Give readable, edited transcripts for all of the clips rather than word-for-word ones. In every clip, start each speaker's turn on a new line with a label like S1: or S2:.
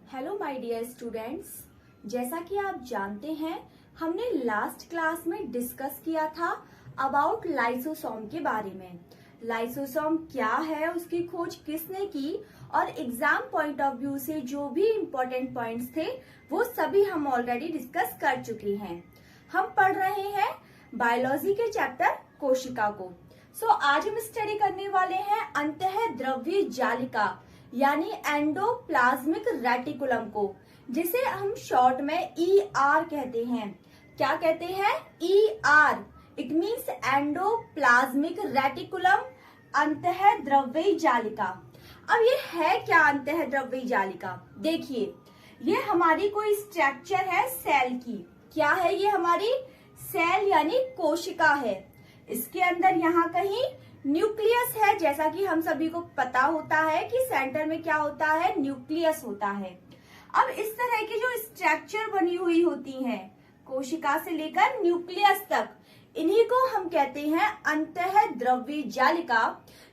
S1: Hello my dear students, जैसा कि आप जानते हैं हमने लास्ट क्लास में डिस्कस किया था अबाउट लाइसोसोम के बारे में। लाइसोसोम क्या है, उसकी खोज किसने की और एग्जाम पॉइंट ऑफ व्यू से जो भी इम्पोर्टेंट पॉइंट्स थे वो सभी हम ऑलरेडी डिस्कस कर चुके हैं। हम पढ़ रहे हैं बायोलॉजी के चैप्टर कोशिका को। आज हम स्टडी करने वाले हैं अंतःद्रव्य जालिका यानी एंडोप्लाज्मिक रेटिकुलम को, जिसे हम शॉर्ट में ER कहते हैं। क्या कहते हैं? ER। It means endoplasmic reticulum अंतःद्रव्य जालिका। अब ये है क्या अंतःद्रव्य जालिका? देखिए, ये हमारी कोई स्ट्रक्चर है सेल की। क्या है ये? हमारी सेल यानी कोशिका है। इसके अंदर यहाँ कहीं न्यूक्लियस है, जैसा कि हम सभी को पता होता है कि सेंटर में क्या होता है, न्यूक्लियस होता है। अब इस तरह की जो स्ट्रक्चर बनी हुई होती हैं कोशिका से लेकर न्यूक्लियस तक, इन्हीं को हम कहते हैं अंतःद्रव्य जालिका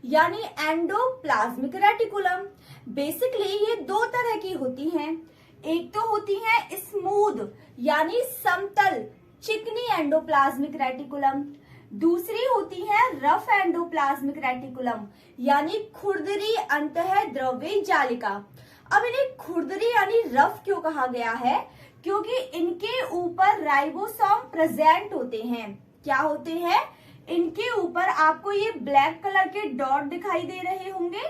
S1: यानी एंडोप्लाज्मिक रेटिकुलम। बेसिकली ये दो तरह की होती हैं। एक तो होती है स्मूथ यानी समतल चिकनी एंडोप्लाज्मिक रेटिकुलम, दूसरी होती है रफ एंडोप्लाज्मिक रेटिकुलम यानी खुरदरी अंतःद्रव्य जालिका। अब इन्हें खुरदरी यानी रफ क्यों कहा गया है? क्योंकि इनके ऊपर राइबोसोम प्रेजेंट होते हैं। क्या होते हैं? इनके ऊपर आपको ये ब्लैक कलर के डॉट दिखाई दे रहे होंगे,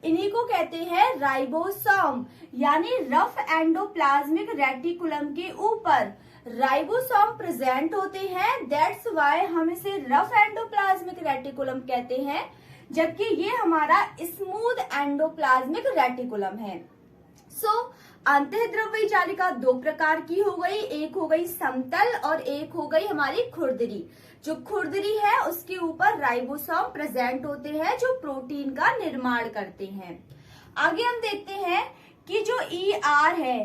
S1: इन्हीं को कहते हैं राइबोसोम। यानी रफ एंडोप्लाज्मिक रेटिकुलम के ऊपर राइबोसोम प्रेजेंट होते हैं, दैट्स वाई हम इसे रफ एंडोप्लाज्मिक रेटिकुलम कहते हैं, जबकि ये हमारा स्मूथ एंडोप्लाज्मिक रेटिकुलम है। अंतःद्रव्य जालिका दो प्रकार की हो गई, एक हो गई समतल और एक हो गई हमारी खुरदरी। जो खुरदरी है उसके ऊपर राइबोसोम प्रेजेंट होते हैं जो प्रोटीन का निर्माण करते हैं। आगे हम देखते हैं कि जो ER है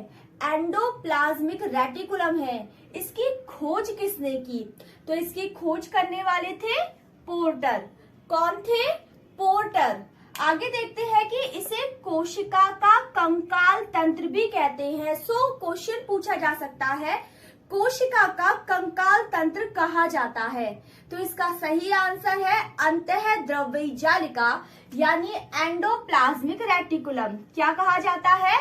S1: एंडोप्लाज्मिक रेटिकुलम है, इसकी खोज किसने की? तो इसकी खोज करने वाले थे पोर्टर। कौन थे? पोर्टर। आगे देखते हैं कि इसे कोशिका का कंकाल तंत्र भी कहते हैं। क्वेश्चन पूछा जा सकता है कोशिका का कंकाल तंत्र कहा जाता है, तो इसका सही आंसर है अंतःद्रव्य जालिका यानी एंडोप्लाज्मिक रेटिकुलम। क्या कहा जाता है?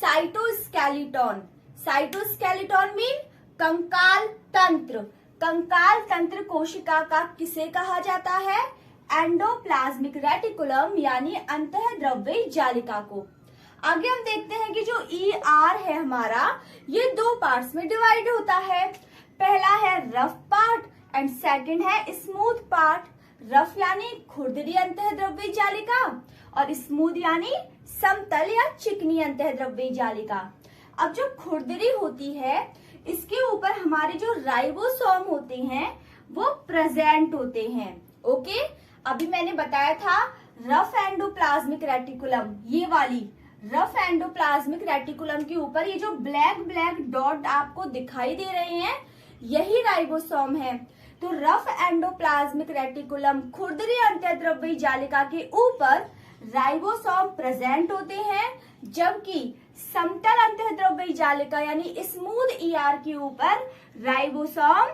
S1: साइटोस्केलेटन। साइटोस्केलेटन मीन कंकाल तंत्र। कंकाल तंत्र कोशिका का किसे कहा जाता है? एंडोप्लाज्मिक रेटिकुलम यानी अंतःद्रव्य जालिका को। आगे हम देखते हैं कि जो ER है हमारा, ये दो पार्ट्स में डिवाइड होता है। पहला है रफ पार्ट एंड सेकंड है स्मूथ पार्ट। रफ यानी खुरदरी अंतःद्रव्य जालिका और स्मूथ यानी समतल या चिकनी अंतःद्रव्य जालिका। अब जो खुरदरी होती है इसके ऊपर हमारे जो राइबोसोम होते हैं वो प्रेजेंट होते हैं। ओके, अभी मैंने बताया था रफ एंडोप्लाज्मिक रेटिकुलम, ये वाली रफ एंडोप्लाज्मिक रेटिकुलम के ऊपर ये जो ब्लैक ब्लैक डॉट आपको दिखाई दे रहे हैं यही राइबोसोम है। तो रफ एंडोप्लाज्मिक रेटिकुलम खुरदरी अंतःद्रव्य जालिका के ऊपर राइबोसोम प्रेजेंट होते हैं, जबकि समतल अंतःद्रव्य जालिका यानी स्मूथ ER के ऊपर राइबोसोम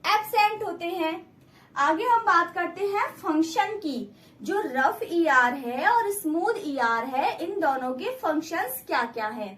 S1: एब्सेंट होते हैं। आगे हम बात करते हैं फंक्शन की। जो रफ ER है और स्मूथ ER है, इन दोनों के फंक्शंस क्या क्या हैं?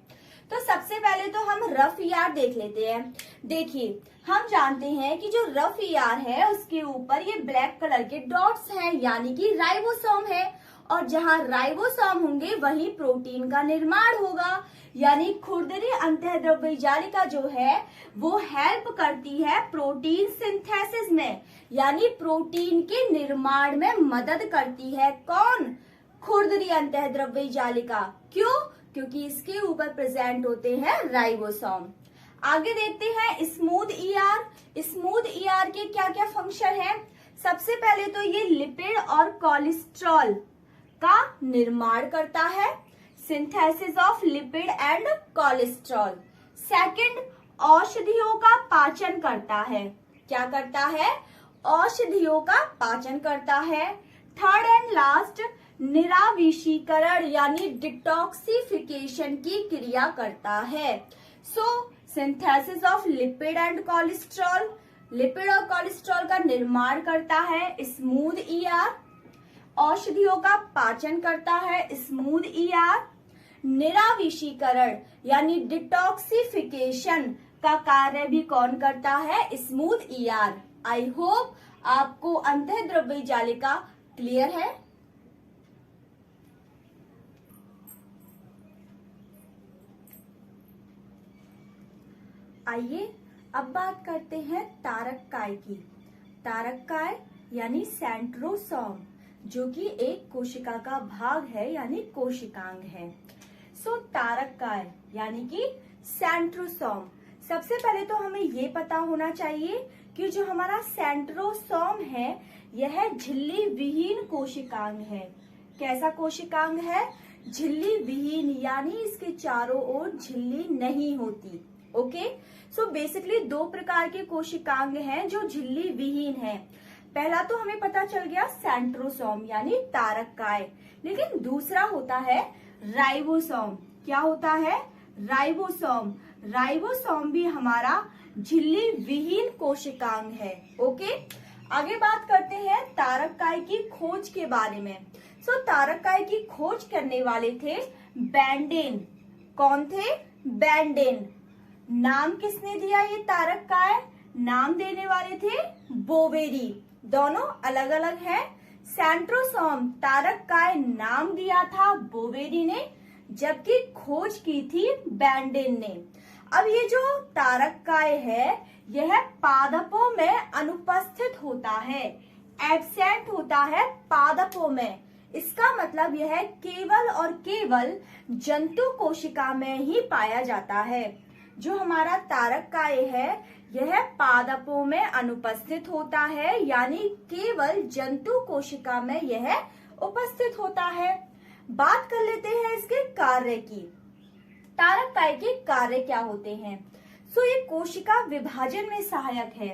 S1: तो सबसे पहले तो हम रफ ER देख लेते हैं। देखिए, हम जानते हैं कि जो रफ ER है उसके ऊपर ये ब्लैक कलर के डॉट्स हैं यानी कि राइबोसोम है, और जहां राइबोसोम होंगे वहीं प्रोटीन का निर्माण होगा। यानी खुरदरी अंतःद्रव्य जालिका जो है वो हेल्प करती है प्रोटीन सिंथेसिस में, यानी प्रोटीन के निर्माण में मदद करती है। कौन? खुरदरी अंतःद्रव्य जालिका। क्यों? क्योंकि इसके ऊपर प्रेजेंट होते हैं राइबोसोम। आगे देखते हैं स्मूथ ER। स्मूथ ER के क्या क्या फंक्शन है? सबसे पहले तो ये लिपिड और कोलेस्ट्रॉल का निर्माण करता है, synthesis of lipid and cholesterol. Second, औषधियों का पाचन करता है। क्या करता है? औषधियों का पाचन करता है। थर्ड एंड लास्ट, निराविषीकरण यानी डिटॉक्सिफिकेशन की क्रिया करता है। So synthesis of lipid and cholesterol, lipid और कोलेस्ट्रॉल का निर्माण करता है स्मूथ ईआर। औषधियों का पाचन करता है स्मूथ ईआर। निराविषीकरण यानी डिटॉक्सिफिकेशन का कार्य भी कौन करता है? Smooth ER. आई होप आपको अंतःद्रव्य जालिका क्लियर है। आइए अब बात करते हैं तारककाय की। तारककाय यानी सेंट्रोसोम, जो कि एक कोशिका का भाग है यानी कोशिकांग है। सो तारककाय यानी कि सेंट्रोसोम। सबसे पहले तो हमें ये पता होना चाहिए कि जो हमारा सेंट्रोसोम है यह झिल्ली विहीन कोशिकांग है। कैसा कोशिकांग है? झिल्ली विहीन, यानी इसके चारों ओर झिल्ली नहीं होती। ओके, सो बेसिकली दो प्रकार के कोशिकांग हैं जो झिल्ली विहीन है। पहला तो हमें पता चल गया सेंट्रोसोम यानी तारककाय, लेकिन दूसरा होता है राइबोसोम। क्या होता है? राइबोसोम। राइबोसोम भी हमारा झिल्ली विहीन कोशिकांग है। ओके, आगे बात करते हैं तारककाय की खोज के बारे में। सो तारककाय की खोज करने वाले थे बैंडेन। कौन थे? बैंडेन। नाम किसने दिया ये तारककाय? नाम देने वाले थे बोवेरी। दोनों अलग अलग है। सेंट्रोसोम तारककाय नाम दिया था बोवेरी ने, जबकि खोज की थी बैंडेन ने। अब ये जो तारककाय है यह पादपों में अनुपस्थित होता है, एब्सेंट होता है पादपों में। इसका मतलब यह केवल और केवल जंतु कोशिका में ही पाया जाता है। जो हमारा तारककाय है यह पादपों में अनुपस्थित होता है, यानी केवल जंतु कोशिका में यह उपस्थित होता है। बात कर लेते हैं इसके कार्य की। तारककाय के कार्य क्या होते हैं? सो ये कोशिका विभाजन में सहायक है।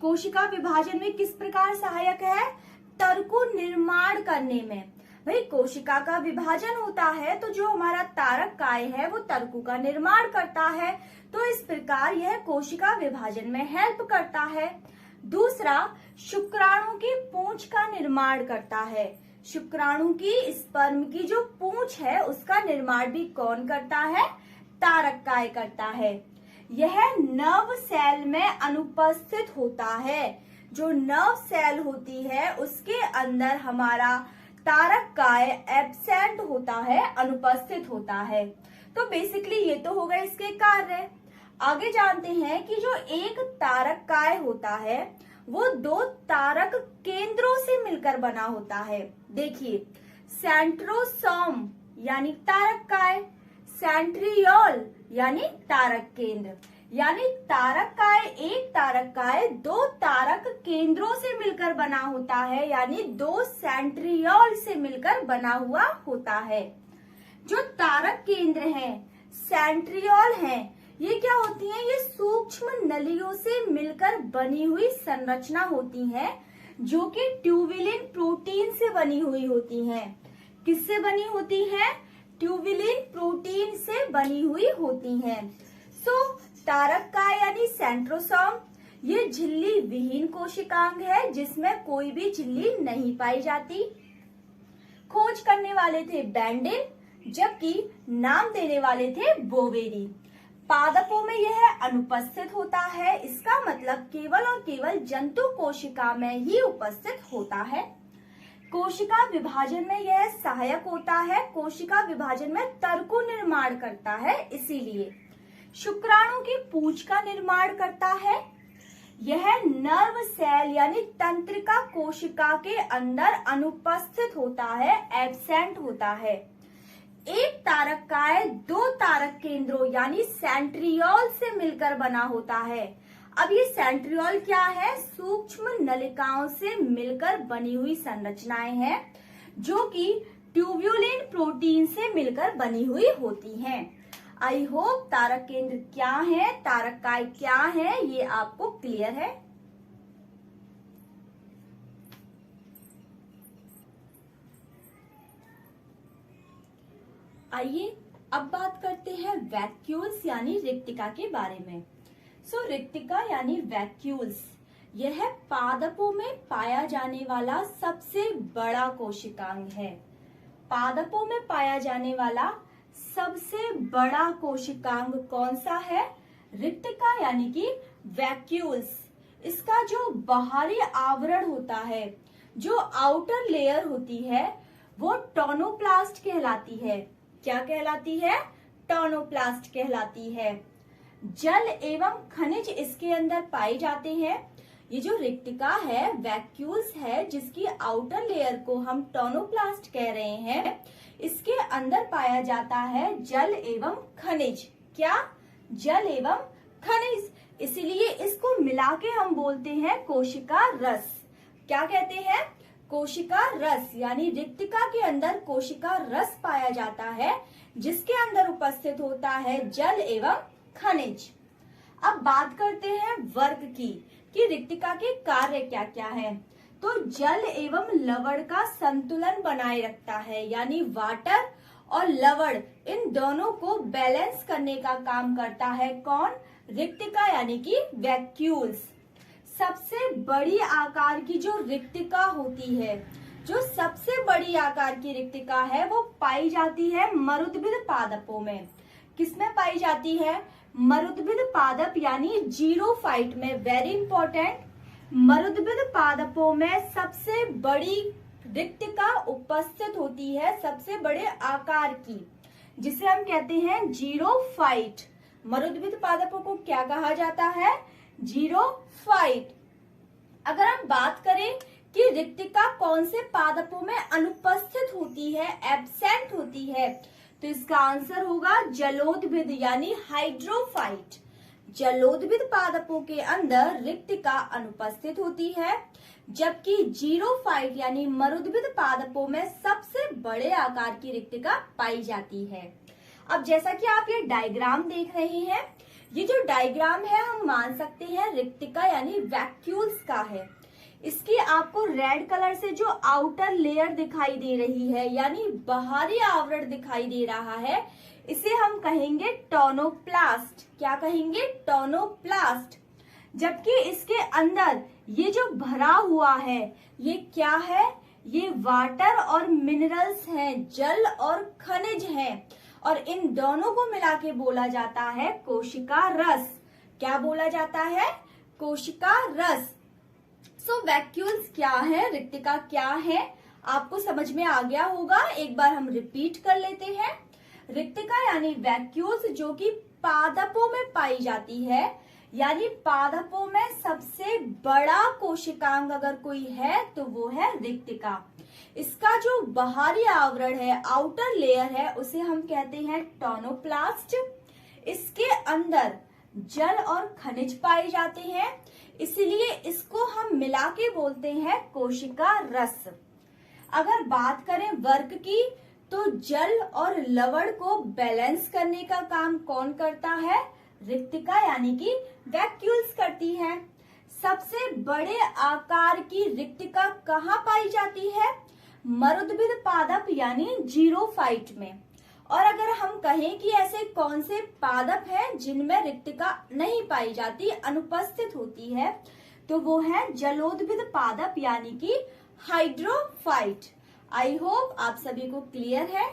S1: कोशिका विभाजन में किस प्रकार सहायक है? तर्कु निर्माण करने में। भाई कोशिका का विभाजन होता है तो जो हमारा तारककाय है वो तर्कु का निर्माण करता है, तो इस प्रकार यह कोशिका विभाजन में हेल्प करता है। दूसरा, शुक्राणु की पूंछ का निर्माण करता है। शुक्राणु की स्पर्म की जो पूंछ है उसका निर्माण भी कौन करता है? तारककाय करता है। यह नर्व सेल में अनुपस्थित होता है। जो नर्व सेल होती है उसके अंदर हमारा तारककाय एब्सेंट होता है, अनुपस्थित होता है। तो बेसिकली ये तो हो गए इसके कार्य। आगे जानते हैं कि जो एक तारककाय होता है वो दो तारक केंद्रों से मिलकर बना होता है। देखिए, सेंट्रोसोम यानी तारककाय, सेंट्रियोल यानी तारक केंद्र। यानी तारककाय, एक तारककाय दो तारक केंद्रों से मिलकर बना होता है, यानी दो सेंट्रियोल से मिलकर बना हुआ होता है। जो तारक केंद्र हैं, सेंट्रियोल हैं, ये क्या होती हैं? ये सूक्ष्म नलियों से मिलकर बनी हुई संरचना होती है, जो कि ट्यूबिलिन प्रोटीन से बनी हुई होती हैं। किससे बनी होती हैं? ट्यूबिलिन प्रोटीन से बनी हुई होती हैं। सो तारककाय यानी सेंट्रोसोम ये झिल्ली विहीन कोशिकांग है जिसमें कोई भी झिल्ली नहीं पाई जाती। खोज करने वाले थे बैंडेन, जबकि नाम देने वाले थे बोवेरी। पादपों में यह अनुपस्थित होता है, इसका मतलब केवल और केवल जंतु कोशिका में ही उपस्थित होता है। कोशिका विभाजन में यह सहायक होता है, कोशिका विभाजन में तर्कु निर्माण करता है, इसीलिए शुक्राणु की पूंछ का निर्माण करता है। यह नर्व सेल यानी तंत्रिका कोशिका के अंदर अनुपस्थित होता है, एब्सेंट होता है। एक तारककाय दो तारक केंद्रों यानी सेंट्रियोल से मिलकर बना होता है। अब ये सेंट्रियोल क्या है? सूक्ष्म नलिकाओं से मिलकर बनी हुई संरचनाएं हैं, जो कि ट्यूब्यूलिन प्रोटीन से मिलकर बनी हुई होती हैं। आई होप तारक केंद्र क्या है, तारककाय क्या है, ये आपको क्लियर है। आइए अब बात करते हैं वैक्यूल्स यानी रिक्तिका के बारे में। रिक्तिका यानी वैक्यूल्स, यह पादपों में पाया जाने वाला सबसे बड़ा कोशिकांग है। पादपों में पाया जाने वाला सबसे बड़ा कोशिकांग कौन सा है? रिक्तिका यानी कि वैक्यूल्स। इसका जो बाहरी आवरण होता है, जो आउटर लेयर होती है, वो टोनोप्लास्ट कहलाती है। क्या कहलाती है? टोनोप्लास्ट कहलाती है। जल एवं खनिज इसके अंदर पाए जाते हैं। ये जो रिक्तिका है, वैक्यूल्स है, जिसकी आउटर लेयर को हम टोनोप्लास्ट कह रहे हैं, इसके अंदर पाया जाता है जल एवं खनिज। क्या? जल एवं खनिज। इसलिए इसको मिला के हम बोलते हैं कोशिका रस। क्या कहते हैं? कोशिका रस। यानी रिक्तिका के अंदर कोशिका रस पाया जाता है, जिसके अंदर उपस्थित होता है जल एवं खनिज। अब बात करते हैं वर्क की कि रिक्तिका के कार्य क्या क्या है। तो जल एवं लवण का संतुलन बनाए रखता है, यानी वाटर और लवण इन दोनों को बैलेंस करने का काम करता है। कौन? रिक्तिका यानी कि वैक्यूल्स। सबसे बड़ी आकार की जो रिक्तिका होती है, जो सबसे बड़ी आकार की रिक्तिका है, वो पाई जाती है मरुद्भिद पादपों में। किसमें पाई जाती है? मरुद्भिद पादप यानी जीरोफाइट में। वेरी इंपॉर्टेंट, मरुद्भिद पादपों में सबसे बड़ी रिक्तिका उपस्थित होती है, सबसे बड़े आकार की, जिसे हम कहते हैं जीरोफाइट। मरुद्भिद पादपों को क्या कहा जाता है? जीरोफाइट। अगर हम बात करें कि रिक्तिका कौन से पादपों में अनुपस्थित होती है, एब्सेंट होती है, तो इसका आंसर होगा जलोदभिद यानी हाइड्रोफाइट। जलोदभिद पादपों के अंदर रिक्तिका अनुपस्थित होती है, जबकि जीरोफाइट यानी मरुद्भिद पादपों में सबसे बड़े आकार की रिक्तिका पाई जाती है। अब जैसा कि आप ये डायग्राम देख रहे हैं, ये जो डायग्राम है हम मान सकते हैं रिक्तिका यानी वैक्यूल्स का है। इसकी आपको रेड कलर से जो आउटर लेयर दिखाई दे रही है, यानी बाहरी आवरण दिखाई दे रहा है, इसे हम कहेंगे टोनोप्लास्ट। क्या कहेंगे? टोनोप्लास्ट। जबकि इसके अंदर ये जो भरा हुआ है, ये क्या है? ये वाटर और मिनरल्स हैं, जल और खनिज हैं, और इन दोनों को मिला के बोला जाता है कोशिका रस। क्या बोला जाता है? कोशिका रस। वैक्यूल्स क्या है, रिक्तिका क्या है, आपको समझ में आ गया होगा। एक बार हम रिपीट कर लेते हैं। रिक्तिका यानी वैक्यूल्स जो कि पादपों में पाई जाती है, यानी पादपों में सबसे बड़ा कोशिकांग अगर कोई है तो वो है रिक्तिका। इसका जो बाहरी आवरण है, आउटर लेयर है, उसे हम कहते हैं टोनोप्लास्ट। इसके अंदर जल और खनिज पाए जाते हैं, इसलिए इसको हम मिला के बोलते हैं कोशिका रस। अगर बात करें वर्क की, तो जल और लवण को बैलेंस करने का काम कौन करता है? रिक्तिका यानी कि वैक्यूल्स करती है। सबसे बड़े आकार की रिक्तिका कहाँ पाई जाती है? मरुद्भिद पादप यानी जीरोफाइट में। और अगर हम कहें कि ऐसे कौन से पादप हैं जिनमें रिक्तिका नहीं पाई जाती, अनुपस्थित होती है, तो वो है जलोदभिद पादप यानी कि हाइड्रोफाइट। आई होप आप सभी को क्लियर है।